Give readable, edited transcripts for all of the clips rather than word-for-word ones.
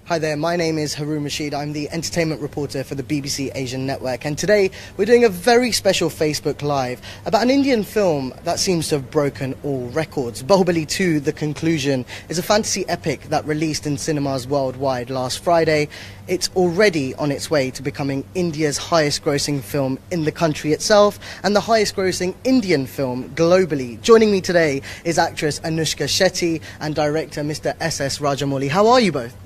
Hi there, my name is Haroon Rashid. I'm the entertainment reporter for the BBC Asian Network, and today we're doing a very special Facebook Live about an Indian film that seems to have broken all records. Baahubali 2, The Conclusion, is a fantasy epic that released in cinemas worldwide last Friday. It's already on its way to becoming India's highest grossing film in the country itself and the highest grossing Indian film globally. Joining me today is actress Anushka Shetty and director Mr. ssrajamouli. How are you both?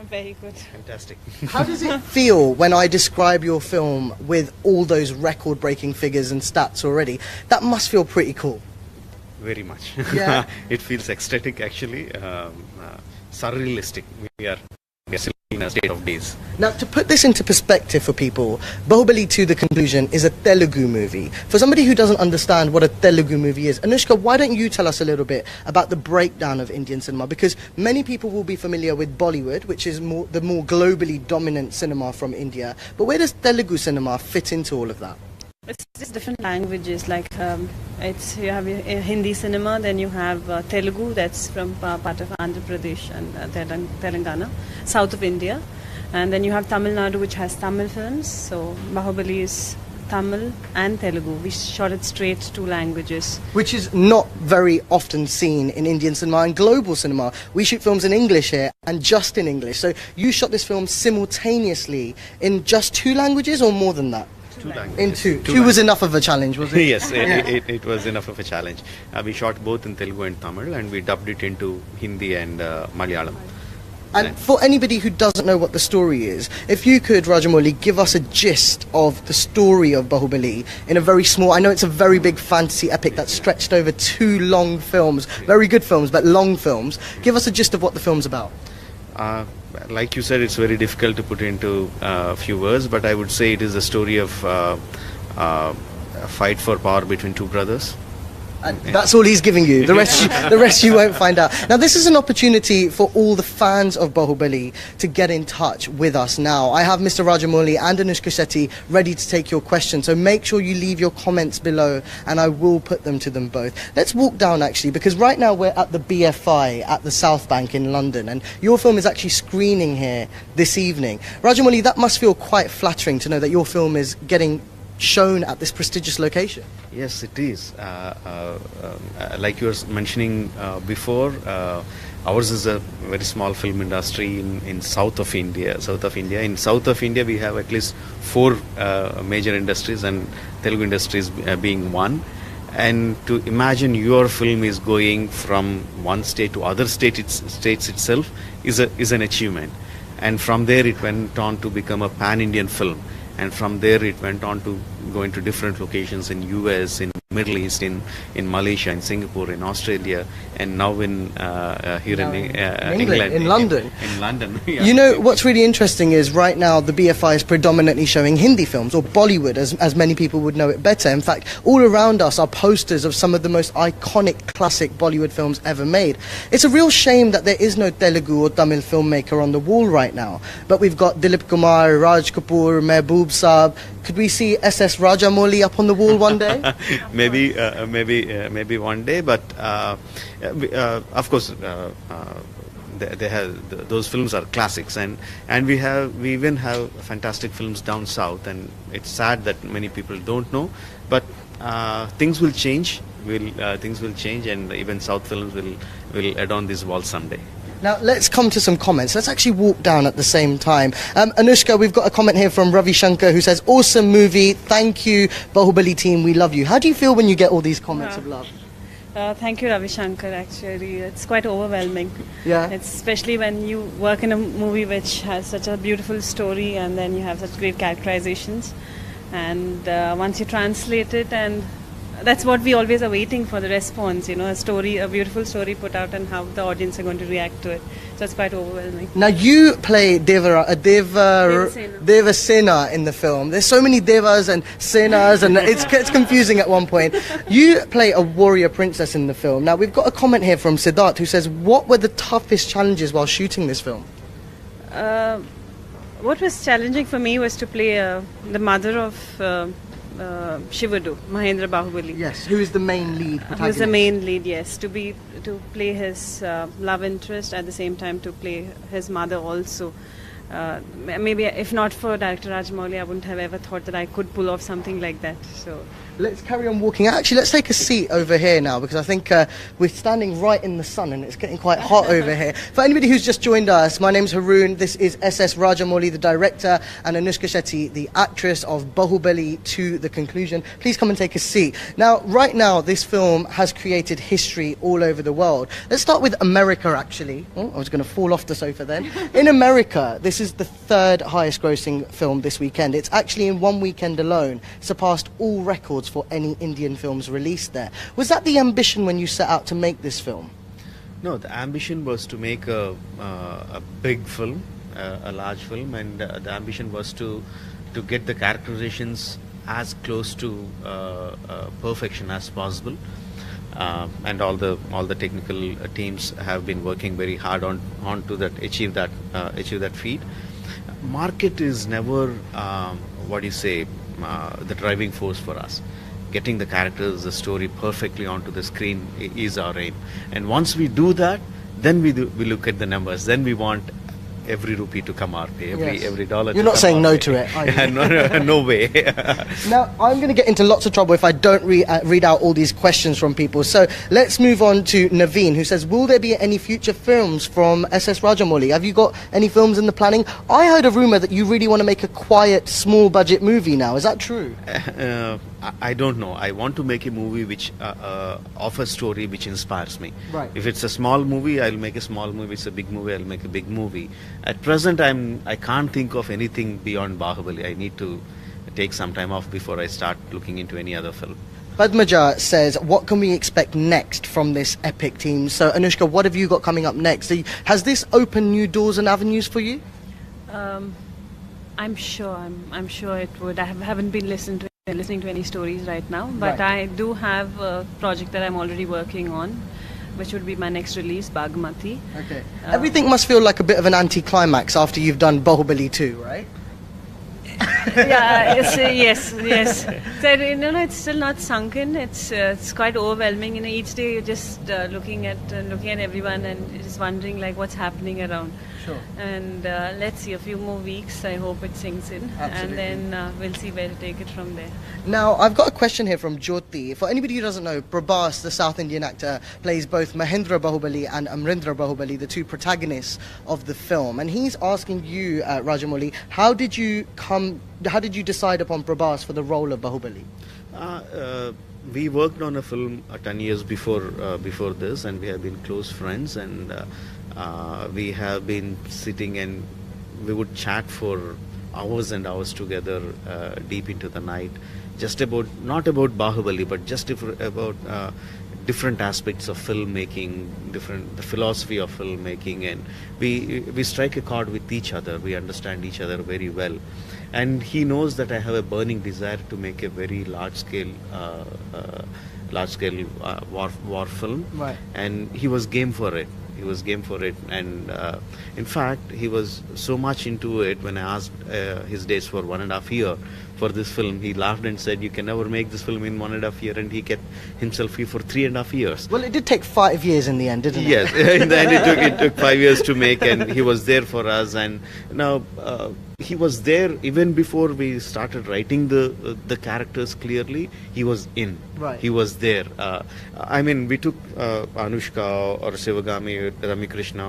Very good. Fantastic. How does it feel when I describe your film with all those record-breaking figures and stats already? That must feel pretty cool. Very much. Yeah. It feels ecstatic actually, surrealistic. We are still in a state of daze. Now, to put this into perspective for people, Baahubali 2, The Conclusion is a Telugu movie. For somebody who doesn't understand what a Telugu movie is, Anushka, why don't you tell us a little bit about the breakdown of Indian cinema? Because many people will be familiar with Bollywood, which is the more globally dominant cinema from India. But where does Telugu cinema fit into all of that? It's just different languages. Like you have Hindi cinema, then you have Telugu, that's from part of Andhra Pradesh and Telangana, south of India, and then you have Tamil Nadu, which has Tamil films. So Baahubali is Tamil and Telugu. We shot it straight, two languages. Which is not very often seen in Indian cinema and global cinema. We shoot films in English here and just in English. So you shot this film simultaneously in just two languages or more than that? Two languages. In two. Two was enough of a challenge, was it? Yes, it was enough of a challenge. We shot both in Telugu and Tamil, and we dubbed it into Hindi and Malayalam. And for anybody who doesn't know what the story is, if you could, Rajamouli, give us a gist of the story of Baahubali in a very small... I know it's a very big fantasy epic that's stretched over two long films, very good films, but long films. Give us a gist of what the film's about. Like you said, it's very difficult to put into a few words, but I would say it is a story of a fight for power between two brothers. And that's all he's giving you. The rest you won't find out. Now, this is an opportunity for all the fans of Baahubali to get in touch with us now. I have Mr. Rajamouli and Anushka Shetty ready to take your questions, so make sure you leave your comments below and I will put them to them both. Let's walk down, actually, because right now we're at the BFI at the South Bank in London, and your film is actually screening here this evening. Rajamouli, that must feel quite flattering to know that your film is getting shown at this prestigious location. Yes, it is. Like you were mentioning before, ours is a very small film industry in south of India. In south of India, we have at least four major industries, and Telugu industries being one. And to imagine your film is going from one state to other states itself is an achievement. And from there, it went on to become a pan-Indian film. And from there it went on to go into different locations in US, in Middle East, in Malaysia, in Singapore, in Australia, and now in here in England, in London. In London. Yeah. You know, what's really interesting is right now the BFI is predominantly showing Hindi films, or Bollywood, as many people would know it better. In fact, all around us are posters of some of the most iconic classic Bollywood films ever made. It's a real shame that there is no Telugu or Tamil filmmaker on the wall right now. But we've got Dilip Kumar, Raj Kapoor, Mehboob Saab. Could we see SS Rajamouli up on the wall one day? maybe one day, but of course they have those films are classics, and we even have fantastic films down south, and it's sad that many people don't know, but things will change. Things will change, and even south films will add on this wall someday. Now, let's come to some comments. Let's actually walk down at the same time. Anushka, we've got a comment here from Ravi Shankar who says, awesome movie, thank you, Baahubali team, we love you. How do you feel when you get all these comments of love? Thank you, Ravi Shankar, actually. It's quite overwhelming. Yeah. It's especially when you work in a movie which has such a beautiful story and then you have such great characterizations. And once you translate it, and that's what we always are waiting for, the response, a beautiful story put out and how the audience are going to react to it. So it's quite overwhelming. Now you play Devasena in the film. There's so many Devas and Senas and it's confusing at one point. You play a warrior princess in the film. Now we've got a comment here from Siddharth who says, what were the toughest challenges while shooting this film? What was challenging for me was to play the mother of Shivadu, Mahendra Bahubali. Yes, who is the main lead protagonist? Who's the main lead? Yes, to play his love interest, at the same time to play his mother also. Maybe if not for director Rajamouli, I wouldn't have ever thought that I could pull off something like that. So let's carry on walking. Actually, let's take a seat over here now, because I think we're standing right in the sun and it's getting quite hot over here. For anybody who's just joined us, my name's Haroon. This is ssrajamouli, the director, and Anushka Shetty, the actress of Baahubali to the conclusion. Please come and take a seat. Now, right now, this film has created history all over the world. Let's start with America, actually. Oh, I was going to fall off the sofa then. In America, this is the third highest grossing film this weekend. It's actually in one weekend alone surpassed all records for any Indian films released there. Was that the ambition when you set out to make this film? No, the ambition was to make a big film, a large film, and the ambition was to get the characterizations as close to perfection as possible. And all the technical teams have been working very hard on to that achieve that feat. Market is never the driving force for us. Getting the characters, the story perfectly onto the screen is our aim. And once we do that, then we look at the numbers. Then we want every rupee to come our way, every dollar. You're not saying no to it, are you? No way. Now, I'm going to get into lots of trouble if I don't read out all these questions from people. So let's move on to Naveen, who says, will there be any future films from SS Rajamouli? Have you got any films in the planning? I heard a rumour that you really want to make a quiet, small budget movie now. Is that true? I don't know. I want to make a movie which of a story which inspires me. Right. If it's a small movie, I'll make a small movie. If it's a big movie, I'll make a big movie. At present, I can't think of anything beyond Baahubali. I need to take some time off before I start looking into any other film. Padmaja says, what can we expect next from this epic team? So, Anushka, what have you got coming up next? Has this opened new doors and avenues for you? I'm sure it would. I haven't been listening to any stories right now, but Right. I do have a project that I'm already working on, which would be my next release, Baghmati. Okay. Everything must feel like a bit of an anticlimax after you've done Baahubali 2, right? Yeah, yes. So, it's still not sunk in. It's quite overwhelming. Each day you're just looking at everyone and just wondering like what's happening around. Sure. And let's see, a few more weeks. I hope it sinks in, Absolutely. and then we'll see where to take it from there. Now, I've got a question here from Jyoti. For anybody who doesn't know, Prabhas, the South Indian actor, plays both Mahendra Bahubali and Amrindra Bahubali, the two protagonists of the film. And he's asking you, Rajamouli, how did you decide upon Prabhas for the role of Bahubali? We worked on a film 10 years before this, and we have been close friends, and we have been sitting and we would chat for hours and hours together, deep into the night, just not about Baahubali, but just about different aspects of filmmaking, the philosophy of filmmaking, and we strike a chord with each other. We understand each other very well, and he knows that I have a burning desire to make a very large scale war film, Right. and he was game for it. And in fact, he was so much into it. When I asked his dates for 1.5 years for this film, he laughed and said, "You can never make this film in 1.5 years," and he kept himself free for 3.5 years. Well, it did take 5 years in the end, didn't it? Yes, in the end it took 5 years to make, and he was there for us. And now he was there even before we started writing the characters clearly. He was in. Right. He was there. I mean, we took Anushka or Sivagami, Rami Krishna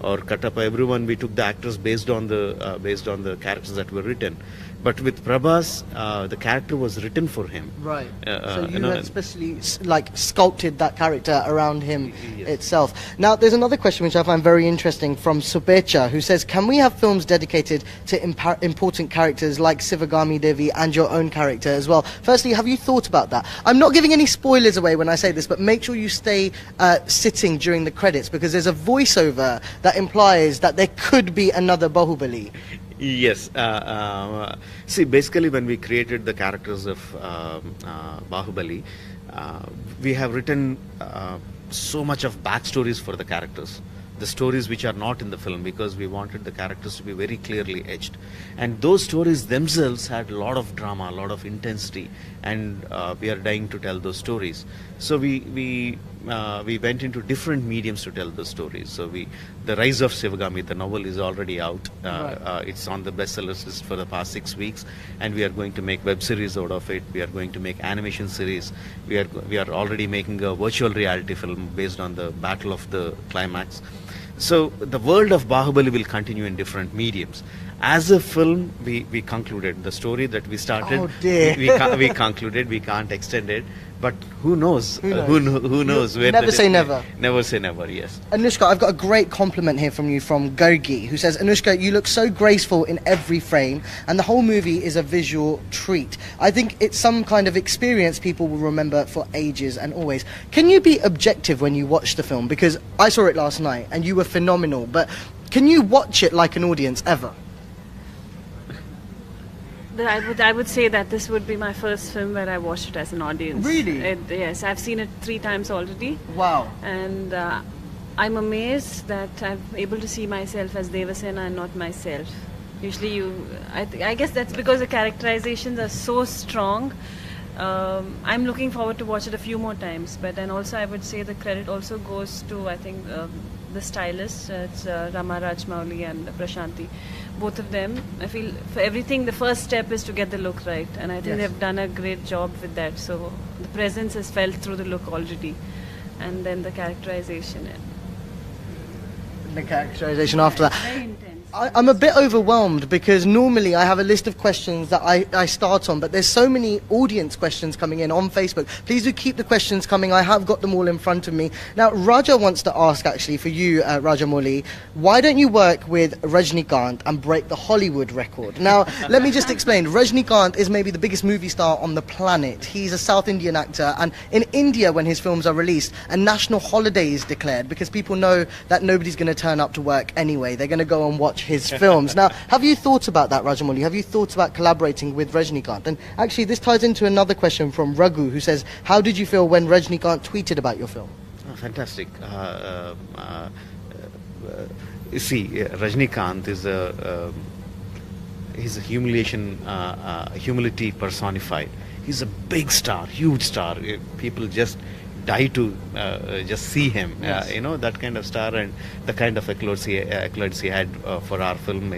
or Katappa. Everyone, we took the actors based on the characters that were written. But with Prabhas, the character was written for him. Right. So you know, had especially sculpted that character around him Yes. itself. Now, there's another question which I find very interesting from Subecha, who says, can we have films dedicated to important characters like Sivagami Devi and your own character as well? Firstly, have you thought about that? I'm not giving any spoilers away when I say this, but make sure you stay sitting during the credits, because there's a voiceover that implies that there could be another Baahubali. Yes. See, basically, when we created the characters of Baahubali, we have written so much of backstories for the characters. the stories which are not in the film, because we wanted the characters to be very clearly etched, and those stories themselves had a lot of drama, a lot of intensity, and we are dying to tell those stories. So we went into different mediums to tell those stories. So the Rise of Shivagami, the novel, is already out. It's on the bestsellers list for the past 6 weeks, and we are going to make web series out of it. We are going to make animation series. We are already making a virtual reality film based on the Battle of the Climax. So the world of Baahubali will continue in different mediums. As a film, we concluded the story that we started. Oh dear. We concluded. We can't extend it. But who knows? Who knows? Where Never say never. Never say never, yes. Anushka, I've got a great compliment here from you from Gergi, who says, Anushka, you look so graceful in every frame, and the whole movie is a visual treat. I think it's some kind of experience people will remember for ages and always. Can you be objective when you watch the film? Because I saw it last night, and you were phenomenal, but can you watch it like an audience ever? I would say that this would be my first film where I watched it as an audience. Really? Yes, I've seen it 3 times already. Wow. And I'm amazed that I'm able to see myself as Devasena and not myself. Usually I guess that's because the characterizations are so strong. I'm looking forward to watch it a few more times. But then also I would say the credit also goes to, I think, the stylists. It's Rajamouli and Prashanti. Both of them, I feel for everything, the first step is to get the look right, and I think they've done a great job with that. So the presence is felt through the look already, and then the characterization. The characterization after that. Very intense. I'm a bit overwhelmed because normally I have a list of questions that I start on, but there's so many audience questions coming in on Facebook. Please do keep the questions coming. I have got them all in front of me. Now, Raja wants to ask, actually, for you, Rajamouli, why don't you work with Rajnikant and break the Hollywood record? Now, let me just explain. Rajnikant is maybe the biggest movie star on the planet. He's a South Indian actor, and in India, when his films are released, a national holiday is declared because people know that nobody's going to turn up to work anyway. They're going to go and watch his films. Now, have you thought about that, Rajamouli? Have you thought about collaborating with Rajnikant? And actually, this ties into another question from Raghu, who says, how did you feel when Rajnikant tweeted about your film? Oh, fantastic. You see, Rajnikant is he's a humility personified. He's a big star, huge star. People just die to just see him. Yes. That kind of star, and the kind of accolades he had for our film,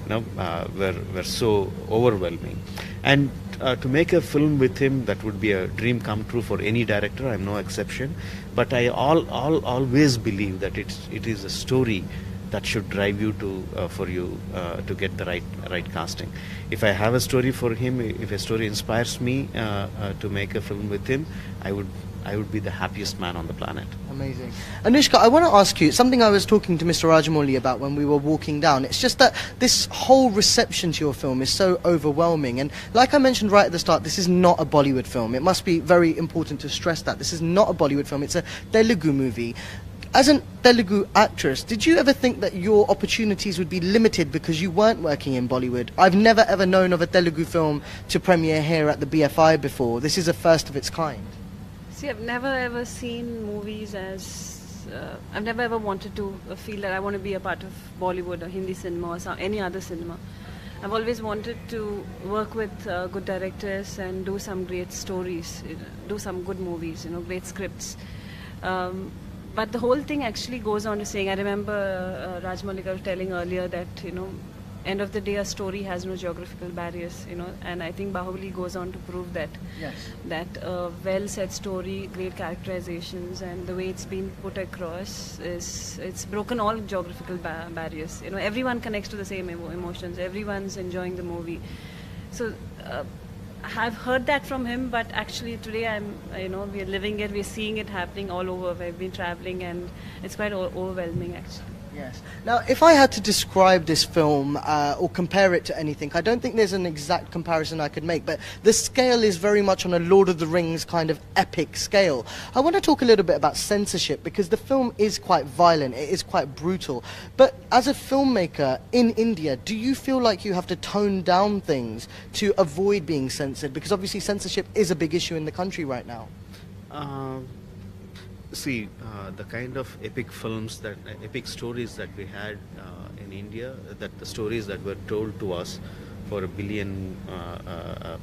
were so overwhelming. And to make a film with him, that would be a dream come true for any director. I'm no exception. But I always believe that it is a story that should drive you to get the right casting. If I have a story for him, if a story inspires me to make a film with him, I would be the happiest man on the planet. Amazing. Anushka, I want to ask you something I was talking to Mr. Rajamouli about when we were walking down. It's just that this whole reception to your film is so overwhelming. And like I mentioned right at the start, this is not a Bollywood film. It must be very important to stress that. This is not a Bollywood film. It's a Telugu movie. As a Telugu actress, did you ever think that your opportunities would be limited because you weren't working in Bollywood? I've never ever known of a Telugu film to premiere here at the BFI before. This is a first of its kind. See, I've never ever seen movies as... I've never ever wanted to feel that I want to be a part of Bollywood or Hindi cinema or any other cinema. I've always wanted to work with good directors and do some great stories, do some good movies, great scripts. But the whole thing actually goes on to saying, I remember Rajamouli was telling earlier that, end of the day, a story has no geographical barriers, and I think Baahubali goes on to prove that. Yes. That a well-said story, great characterizations, and the way it's been put across it's broken all geographical barriers. Everyone connects to the same emotions. Everyone's enjoying the movie. So I've heard that from him, but actually today we're living it, we're seeing it happening all over. We've been traveling, and it's quite overwhelming actually. Yes. Now, if I had to describe this film or compare it to anything, I don't think there's an exact comparison I could make, but the scale is very much on a Lord of the Rings kind of epic scale. I want to talk a little bit about censorship, because the film is quite violent, it is quite brutal. But as a filmmaker in India, do you feel like you have to tone down things to avoid being censored? Because obviously censorship is a big issue in the country right now. See, the kind of epic films epic stories that we had in India, that the stories that were told to us for a billion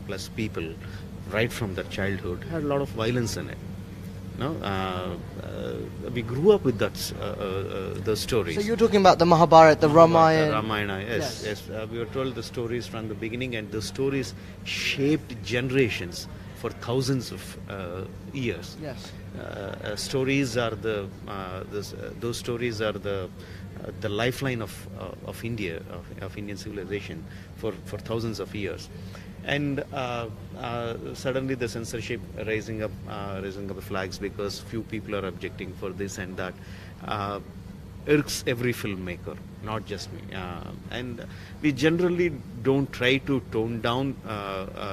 plus people, right from their childhood, had a lot of violence in it. No, we grew up with those stories. So you're talking about the Mahabharata, the Ramayana. Ramayana, yes. We were told the stories from the beginning, and the stories shaped generations for thousands of years. Yes. Stories are those stories are the lifeline of India, of Indian civilization for thousands of years. And suddenly the censorship raising up the flags because few people are objecting for this and that irks every filmmaker, not just me. And we generally don't try to tone down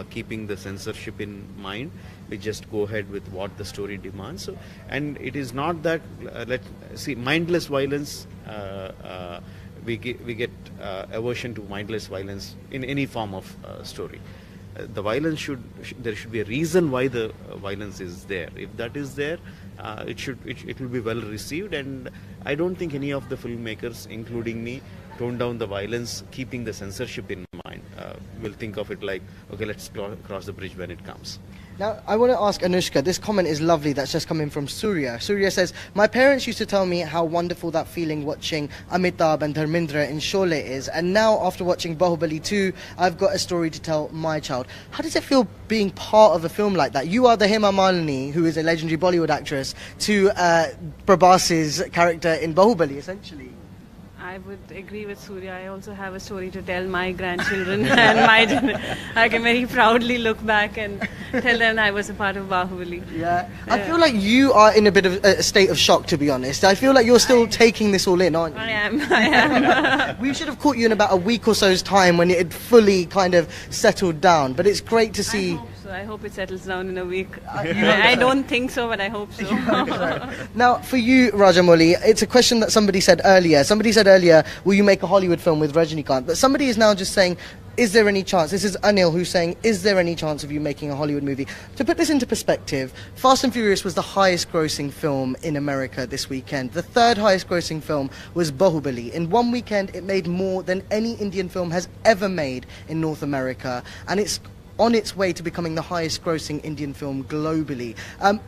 keeping the censorship in mind. We just go ahead with what the story demands. So, and it is not that mindless violence. We get aversion to mindless violence in any form of story. The violence there should be a reason why the violence is there. If that is there, it will be well received. And I don't think any of the filmmakers, including me, tone down the violence, keeping the censorship in mind. We'll think of it like, okay, let's cross the bridge when it comes. Now, I want to ask Anushka, this comment is lovely that's just coming from Surya. Surya says, my parents used to tell me how wonderful that feeling watching Amitabh and Dharmendra in Sholay is, and now after watching Baahubali 2, I've got a story to tell my child. How does it feel being part of a film like that? You are the Hema Malini, who is a legendary Bollywood actress, to Prabhas's character in Baahubali, essentially. I would agree with Surya. I also have a story to tell my grandchildren and I can very proudly look back and tell them I was a part of Baahubali. Yeah. I feel like you are in a bit of a state of shock, to be honest. I feel like you're still taking this all in, aren't you? I am. We should have caught you in about a week or so's time when it had fully kind of settled down. But it's great to see... I hope it settles down in a week. I don't think so, but I hope so. Now, for you, Rajamouli, it's a question that somebody said earlier. Somebody said earlier, will you make a Hollywood film with Rajinikanth? But somebody is now just saying, is there any chance? This is Anil who's saying, is there any chance of you making a Hollywood movie? To put this into perspective, Fast and Furious was the highest grossing film in America this weekend. The third highest grossing film was Baahubali. In one weekend, it made more than any Indian film has ever made in North America. And it's on its way to becoming the highest grossing Indian film globally.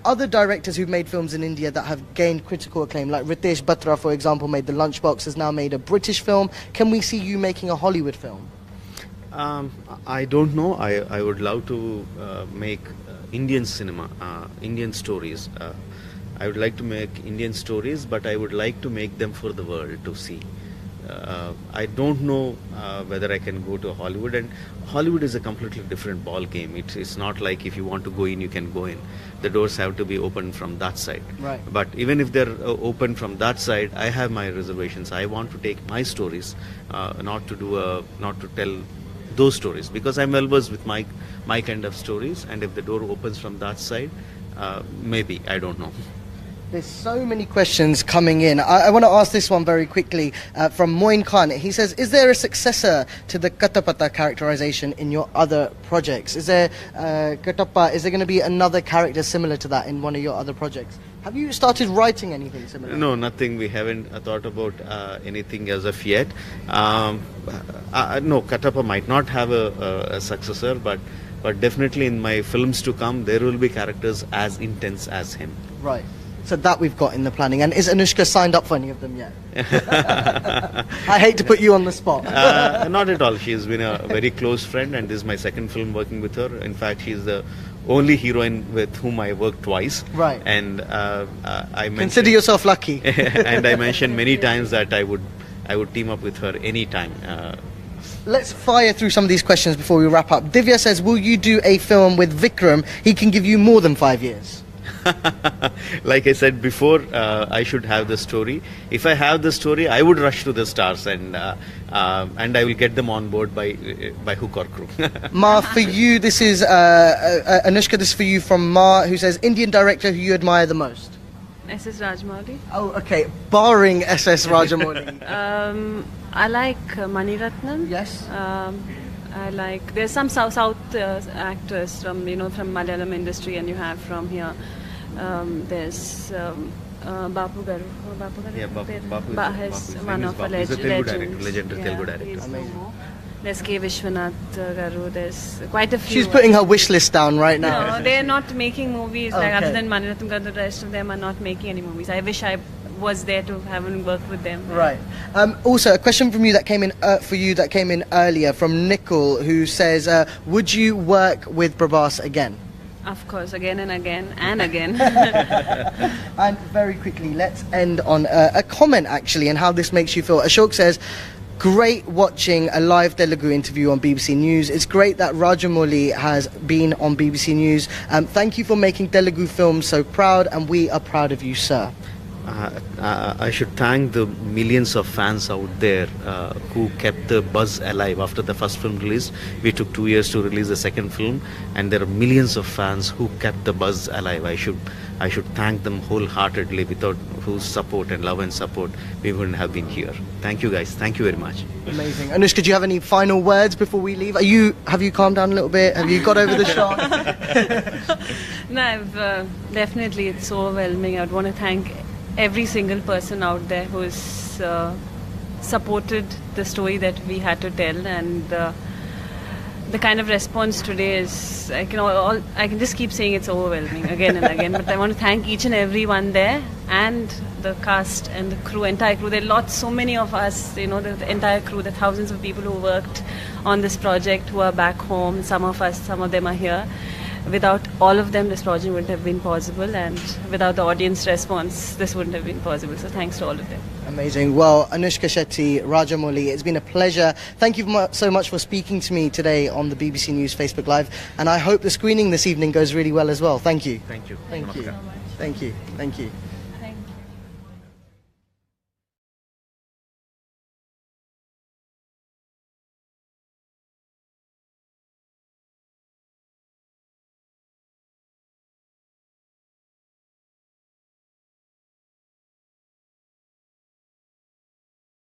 Other directors who've made films in India that have gained critical acclaim, like Ritesh Batra, for example, made The Lunchbox, has now made a British film. Can we see you making a Hollywood film? I don't know. I would love to make Indian cinema, Indian stories. I would like to make Indian stories, but I would like to make them for the world to see. I don't know whether I can go to Hollywood, and Hollywood is a completely different ball game. It's not like if you want to go in, you can go in. The doors have to be open from that side. Right. But even if they're open from that side, I have my reservations. I want to take my stories, not to tell those stories, because I'm well versed with my kind of stories. And if the door opens from that side, maybe, I don't know. There's so many questions coming in. I want to ask this one very quickly from Moin Khan. He says, is there a successor to the Katapata characterization in your other projects? Is there Katappa, is there going to be another character similar to that in one of your other projects? Have you started writing anything similar? No, nothing. We haven't thought about anything as of yet. No, Katappa might not have a successor, but definitely in my films to come, there will be characters as intense as him. Right. So that we've got in the planning. And is Anushka signed up for any of them yet? I hate to put you on the spot. Not at all. She's been a very close friend, and this is my second film working with her. In fact, she's the only heroine with whom I worked twice. Right. And I consider yourself lucky. And I mentioned many times that I would team up with her anytime. Let's fire through some of these questions before we wrap up. Divya says, will you do a film with Vikram? He can give you more than 5 years. Like I said before, I should have the story. If I have the story, I would rush to the stars, and I will get them on board by hook or crook. Ma, for you, this is Anushka. This is for you from Ma, who says, Indian director who you admire the most. ssrajamouli. Oh, okay. Barring ssrajamouli. I like Mani Ratnam. Yes. I like, there's some South actors from Malayalam industry, and you have from here There's Bapu Garu. Bapu Garu. Yeah, Bapu Is his one name is of Bapu. a He's a Telugu director, legend. legendary Telugu director. he's no Amazing. more. There's K. Vishwanath Garu. There's quite a few. She's putting her wish list down right now. No, they're not making movies. Like Okay. other than Maniratnam Garu, the rest of them are not making any movies. I wish I was there to have worked with them. Right. Also, a question from you that came in that came in earlier from Nicole, who says, "Would you work with Prabhas again?" Of course, again and again and again. And very quickly, let's end on a comment actually, and how this makes you feel. Ashok says, "Great watching a live Telugu interview on BBC News. It's great that Rajamouli has been on BBC News. Thank you for making Telugu films so proud, and we are proud of you, sir." I should thank the millions of fans out there who kept the buzz alive after the first film released. We took 2 years to release the second film, and there are millions of fans who kept the buzz alive. I should thank them wholeheartedly. Without whose support and love and support, we wouldn't have been here. Thank you guys. Thank you very much. Amazing. Anushka, do you have any final words before we leave? Have you calmed down a little bit? Have you got over the shock? No, definitely it's overwhelming. I would want to thank every single person out there who's supported the story that we had to tell, and the kind of response today is, I can just keep saying it's overwhelming again and again. But I want to thank each and every one there, and the cast and the crew, entire crew. There are so many of us, the entire crew, the thousands of people who worked on this project, who are back home. Some of them are here. Without all of them, this project wouldn't have been possible, and without the audience response, this wouldn't have been possible. So thanks to all of them. Amazing. Well, Anushka Shetty, Rajamouli, it's been a pleasure. Thank you so much for speaking to me today on the BBC News Facebook Live, and I hope the screening this evening goes really well as well. Thank you. Thank you. Thank you. Thank you. Thank you.